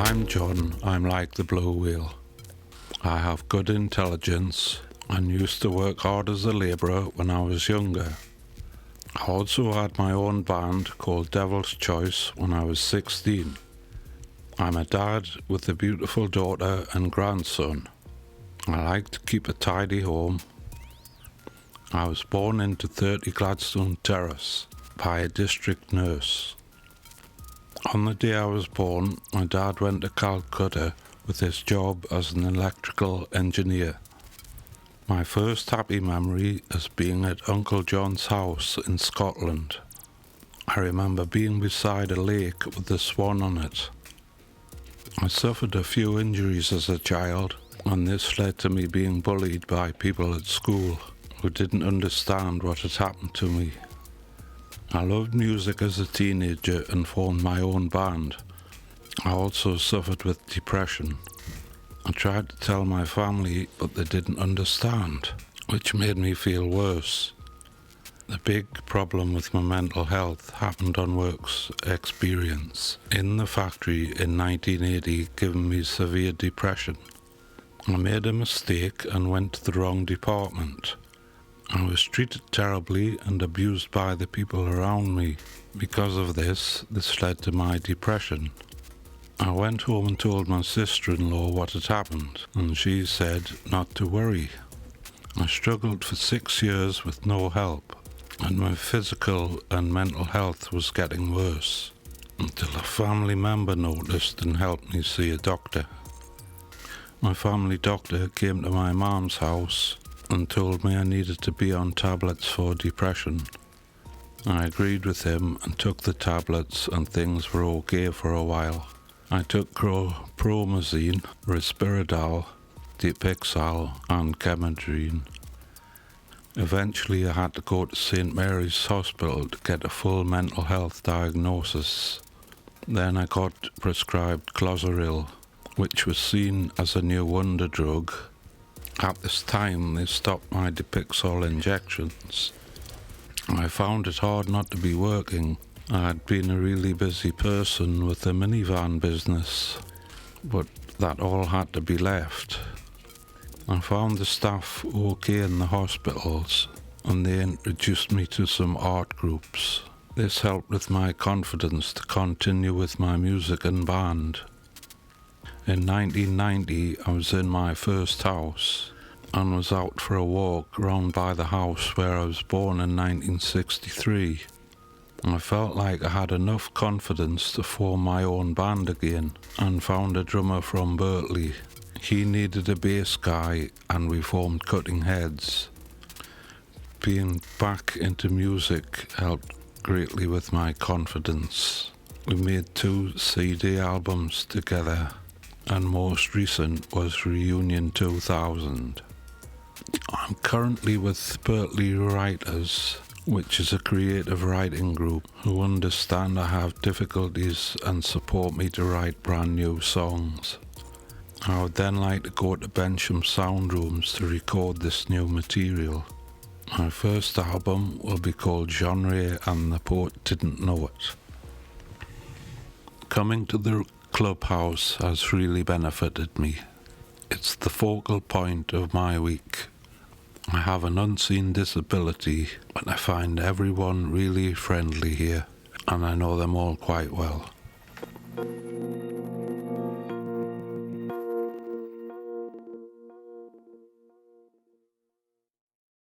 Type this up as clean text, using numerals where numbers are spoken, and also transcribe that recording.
I'm John, I'm like the blue whale. I have good intelligence and used to work hard as a labourer when I was younger. I also had my own band called Devil's Choice when I was 16. I'm a dad with a beautiful daughter and grandson. I like to keep a tidy home. I was born into 30 Gladstone Terrace by a district nurse. On the day I was born, my dad went to Calcutta with his job as an electrical engineer. My first happy memory is being at Uncle John's house in Scotland. I remember being beside a lake with a swan on it. I suffered a few injuries as a child, and this led to me being bullied by people at school who didn't understand what had happened to me. I loved music as a teenager and formed my own band. I also suffered with depression. I tried to tell my family, but they didn't understand, which made me feel worse. The big problem with my mental health happened on work's experience in the factory in 1980, giving me severe depression. I made a mistake and went to the wrong department. I was treated terribly and abused by the people around me. Because of this led to my depression. I went home and told my sister-in-law what had happened, and she said not to worry. I struggled for 6 years with no help, and my physical and mental health was getting worse, until a family member noticed and helped me see a doctor. My family doctor came to my mom's house and told me I needed to be on tablets for depression. I agreed with him and took the tablets, and things were okay for a while. I took promazine, risperidone, Dipixal and Chemedrine. Eventually I had to go to St. Mary's Hospital to get a full mental health diagnosis. Then I got prescribed Clozaril, which was seen as a new wonder drug. At this time they stopped my Dipixal injections. I found it hard not to be working. I had been a really busy person with a minivan business, but that all had to be left. I found the staff okay in the hospitals, and they introduced me to some art groups. This helped with my confidence to continue with my music and band. In 1990, I was in my first house and was out for a walk round by the house where I was born in 1963. I felt like I had enough confidence to form my own band again, and found a drummer from Berkeley. He needed a bass guy, and we formed Cutting Heads. Being back into music helped greatly with my confidence. We made 2 CD albums together, and most recent was Reunion 2000. I'm currently with Berkeley Writers, which is a creative writing group who understand I have difficulties and support me to write brand new songs. I would then like to go to Bensham Sound Rooms to record this new material. My first album will be called Genre and the Poet Didn't Know It. Coming to the Clubhouse has really benefited me. It's the focal point of my week. I have an unseen disability, but I find everyone really friendly here, and I know them all quite well.